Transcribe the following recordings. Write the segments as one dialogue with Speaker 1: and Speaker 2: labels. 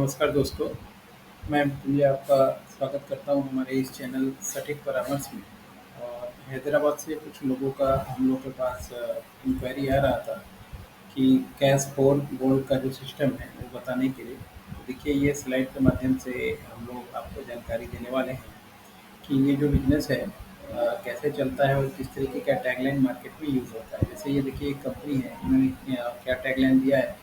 Speaker 1: नमस्कार दोस्तों, मैं भी आपका स्वागत करता हूँ हमारे इस चैनल सटीक परामर्श में। और हैदराबाद से कुछ लोगों का हम लोग के पास इंक्वायरी आ रहा था कि कैश फॉर गोल्ड का जो सिस्टम है वो बताने के लिए। तो देखिए, ये स्लाइड के माध्यम से हम लोग आपको जानकारी देने वाले हैं कि ये जो बिज़नेस है कैसे चलता है और किस तरीके का टैगलाइन मार्केट में यूज़ होता है। जैसे ये देखिए, एक कंपनी है, इन्होंने क्या टैगलाइन दिया है,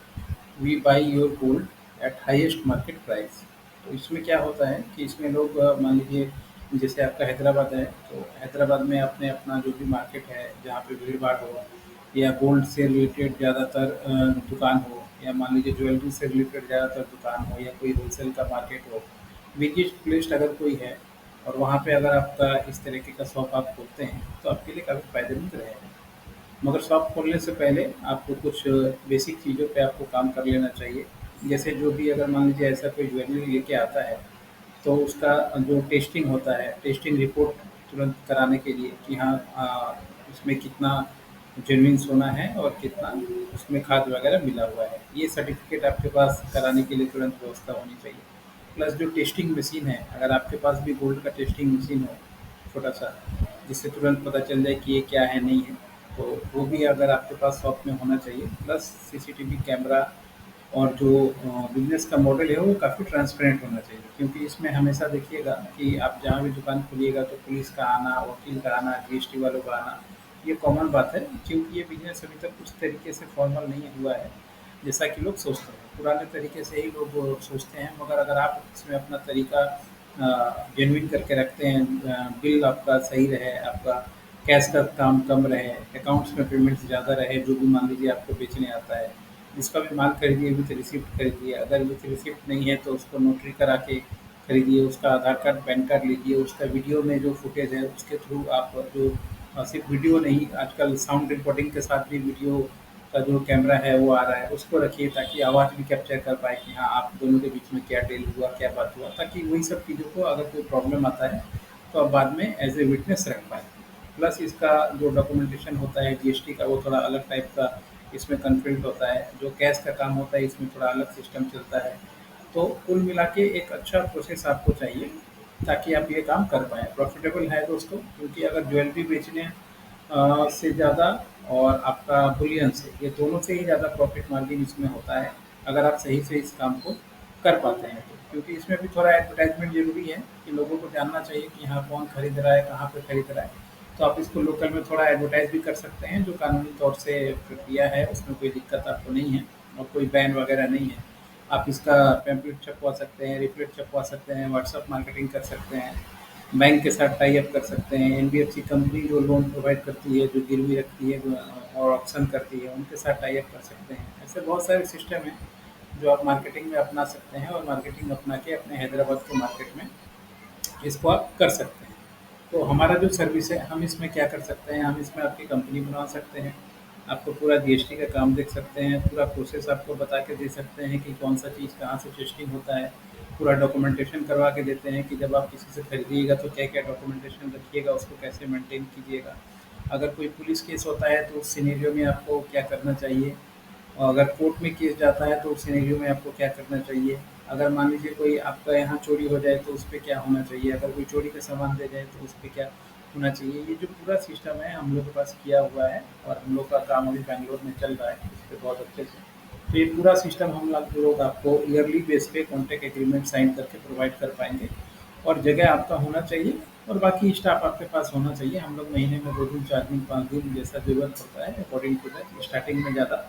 Speaker 1: we buy your gold at highest market price. तो इसमें क्या होता है कि इसमें लोग मान लीजिए, जैसे आपका हैदराबाद है, तो हैदराबाद में आपने अपना जो भी मार्केट है जहाँ पे भीड़ भाड़ हो, या गोल्ड से रिलेटेड ज़्यादातर दुकान हो, या मान लीजिए ज्वेलरी से रिलेटेड ज़्यादातर दुकान हो, या कोई होलसेल का मार्केट हो, बिगेस्ट प्लेस्ड अगर कोई है, और वहाँ पे अगर आपका इस तरीके का शॉप आप खोलते हैं तो आपके लिए काफ़ी फायदेमंद रहेगा। मगर शॉप खोलने से पहले आपको कुछ बेसिक चीज़ों पे आपको काम कर लेना चाहिए। जैसे जो भी, अगर मान लीजिए ऐसा कोई ज्वेलरी लेके आता है, तो उसका जो टेस्टिंग होता है, टेस्टिंग रिपोर्ट तुरंत कराने के लिए कि हाँ, उसमें कितना जेन्युइन सोना है और कितना उसमें खाद वगैरह मिला हुआ है, ये सर्टिफिकेट आपके पास कराने के लिए तुरंत व्यवस्था होनी चाहिए। प्लस जो टेस्टिंग मशीन है, अगर आपके पास भी गोल्ड का टेस्टिंग मशीन हो छोटा सा, जिससे तुरंत पता चल जाए कि ये क्या है नहीं है, तो वो भी अगर आपके पास शॉप में होना चाहिए। प्लस सीसीटीवी कैमरा, और जो बिज़नेस का मॉडल है वो काफ़ी ट्रांसपेरेंट होना चाहिए, क्योंकि इसमें हमेशा देखिएगा कि आप जहाँ भी दुकान खोलिएगा तो पुलिस का आना, वकील का आना, जीएसटी वालों का आना, ये कॉमन बात है, क्योंकि ये बिज़नेस अभी तक उस तरीके से फॉर्मल नहीं हुआ है जैसा कि लोग सोचते हैं। पुराने तरीके से ही लोग सोचते हैं, मगर अगर आप इसमें अपना तरीका जेन्युइन करके रखते हैं, बिल आपका सही रहे, आपका कैश का काम कम रहे, अकाउंट्स में पेमेंट्स ज़्यादा रहे, जो भी मान लीजिए आपको बेचने आता है, जिसका भी माल खरीदिए विथ रिसिप्ट खरीदिए, अगर विथ रिसिप्ट नहीं है तो उसको नोटरी करा के खरीदिए, उसका आधार कार्ड पैन कार्ड लीजिए, उसका वीडियो में जो फुटेज है उसके थ्रू आप जो सिर्फ वीडियो नहीं, आजकल साउंड रिकॉर्डिंग के साथ भी वीडियो का जो कैमरा है वो आ रहा है, उसको रखिए ताकि आवाज़ भी कैप्चर कर पाए कि हाँ, आप दोनों के बीच में क्या डील हुआ, क्या बात हुआ, ताकि वही सब चीज़ों को अगर कोई प्रॉब्लम आता है तो आप बाद में एज ए विटनेस रख पाएँ। प्लस इसका जो डॉक्यूमेंटेशन होता है जीएसटी का, वो थोड़ा अलग टाइप का इसमें कॉन्फ्लिक्ट होता है। जो कैश का काम होता है इसमें थोड़ा अलग सिस्टम चलता है। तो कुल मिला के एक अच्छा प्रोसेस आपको चाहिए ताकि आप ये काम कर पाएँ। प्रॉफ़िटेबल है दोस्तों, क्योंकि अगर ज्वेलरी बेचने से ज़्यादा और आपका बुलियन से, ये दोनों से ही ज़्यादा प्रॉफ़िट मार्जिन इसमें होता है, अगर आप सही से इस काम को कर पाते हैं तो। क्योंकि इसमें भी थोड़ा एडवर्टाइज़मेंट ज़रूरी है कि लोगों को जानना चाहिए कि हाँ, कौन खरीद रहा है, कहाँ पे खरीद रहा है। तो आप इसको लोकल में थोड़ा एडवर्टाइज़ भी कर सकते हैं, जो कानूनी तौर से प्रक्रिया है, उसमें कोई दिक्कत आपको नहीं है और कोई बैन वगैरह नहीं है। आप इसका पैम्पलेट छपवा सकते हैं, रिपलेट छपवा सकते हैं, व्हाट्सएप मार्केटिंग कर सकते हैं, बैंक के साथ टाई अप कर सकते हैं, एनबीएफसी कंपनी जो लोन प्रोवाइड करती है, जो गिरवी रखती है, और ऑप्शन करती है, उनके साथ टाई अप कर सकते हैं। ऐसे बहुत सारे सिस्टम हैं जो आप मार्केटिंग में अपना सकते हैं, और मार्केटिंग अपना के अपने हैदराबाद के मार्केट में इसको आप कर सकते हैं। तो हमारा जो सर्विस है, हम इसमें क्या कर सकते हैं, हम इसमें आपकी कंपनी बनवा सकते हैं, आपको पूरा जीएसटी का काम देख सकते हैं, पूरा प्रोसेस आपको बता के दे सकते हैं कि कौन सा चीज़ कहाँ से टेस्टिंग होता है, पूरा डॉक्यूमेंटेशन करवा के देते हैं कि जब आप किसी से खरीदिएगा तो क्या क्या डॉक्यूमेंटेशन रखिएगा, उसको कैसे मेंटेन कीजिएगा। अगर कोई पुलिस केस होता है तो उस सिनेरियो में आपको क्या करना चाहिए, और अगर कोर्ट में केस जाता है तो उस सिनेरियो में आपको क्या करना चाहिए। अगर मान लीजिए कोई आपका यहाँ चोरी हो जाए तो उस पे क्या होना चाहिए, अगर कोई चोरी का सामान दे जाए तो उस पे क्या होना चाहिए। ये जो पूरा सिस्टम है हम लोग के पास किया हुआ है, और हम लोग का काम अभी बैंगलोर में चल रहा है इस पे बहुत अच्छे से। तो ये पूरा सिस्टम हम लोग आपको ईयरली बेस पे कॉन्ट्रैक्ट एग्रीमेंट साइन करके प्रोवाइड कर पाएँगे, और जगह आपका होना चाहिए, और बाकी स्टाफ आपके पास होना चाहिए। हम लोग महीने में 2 दिन, 4 दिन, 5 दिन जैसा ज़रूरत पड़ता है अकॉर्डिंग टू दैट, स्टार्टिंग में ज़्यादा,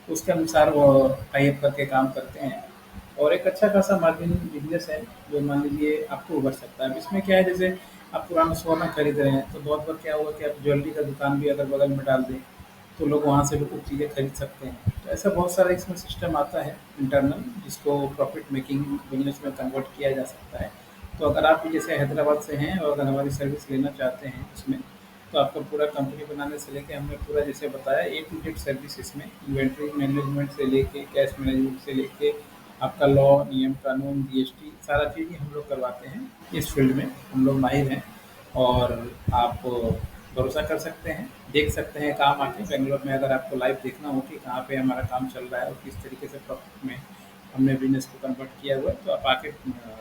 Speaker 1: उसके अनुसार वो टाई अप करके काम करते हैं। और एक अच्छा खासा मार्जिन बिज़नेस है, जो मान लीजिए आपको उभर सकता है। अब इसमें क्या है, जैसे आप पुराना सोना खरीद रहे हैं, तो बहुत बार क्या हुआ कि आप ज्वेलरी का दुकान भी अगर बगल में डाल दें, तो लोग वहाँ से भी कुछ चीज़ें खरीद सकते हैं। तो ऐसा बहुत सारा इसमें सिस्टम आता है इंटरनल, जिसको प्रॉफ़िट मेकिंग बिज़नेस में कन्वर्ट किया जा सकता है। तो अगर आप भी जैसे हैदराबाद से हैं और अगर हमारी सर्विस लेना चाहते हैं इसमें, तो आपका पूरा कंपनी बनाने से लेके हमने पूरा जैसे बताया ए टू जेड सर्विस इसमें, इन्वेंट्री मैनेजमेंट से लेके कैश मैनेजमेंट से लेके आपका लॉ, नियम कानून, जीएसटी, सारा चीज़ ही हम लोग करवाते हैं। इस फील्ड में हम लोग माहिर हैं, और आप भरोसा कर सकते हैं, देख सकते हैं काम आके बैंगलोर में। अगर आपको लाइव देखना हो कि कहाँ पे हमारा काम चल रहा है और किस तरीके से प्रॉफिट में हमने बिज़नेस को कन्वर्ट किया हुआ है, तो आप आके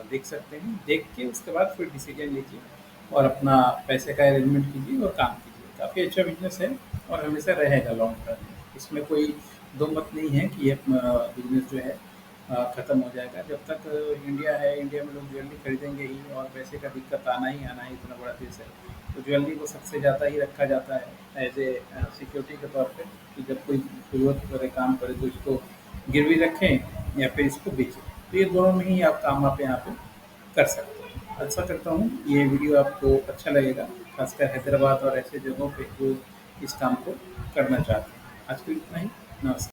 Speaker 1: देख सकते हैं। देख के उसके बाद फिर डिसीज़न लीजिए और अपना पैसे का अरेंजमेंट कीजिए और काम कीजिए। काफ़ी अच्छा बिज़नेस है और हमेशा रहेगा लॉन्ग टर्म में। इसमें कोई दो मत नहीं है कि ये बिज़नेस जो है ख़त्म हो जाएगा। जब तक इंडिया है, इंडिया में लोग ज्वेलरी खरीदेंगे ही और पैसे का दिक्कत आना ही इतना बड़ा देश है। तो ज्वेलरी को सबसे ज़्यादा ही रखा जाता है एज़ ए सिक्योरिटी के तौर पे कि जब कोई ज़रूरत पड़े, काम पड़े तो इसको गिरवी रखें या फिर इसको बेचें। तो ये दोनों में ही आप काम आप यहाँ पे कर सकते हैं। आशा करता हूँ ये वीडियो आपको अच्छा लगेगा, खासकर हैदराबाद और ऐसे जगहों पे जो इस काम को करना चाहते हैं। आज के लिए इतना ही। नमस्कार।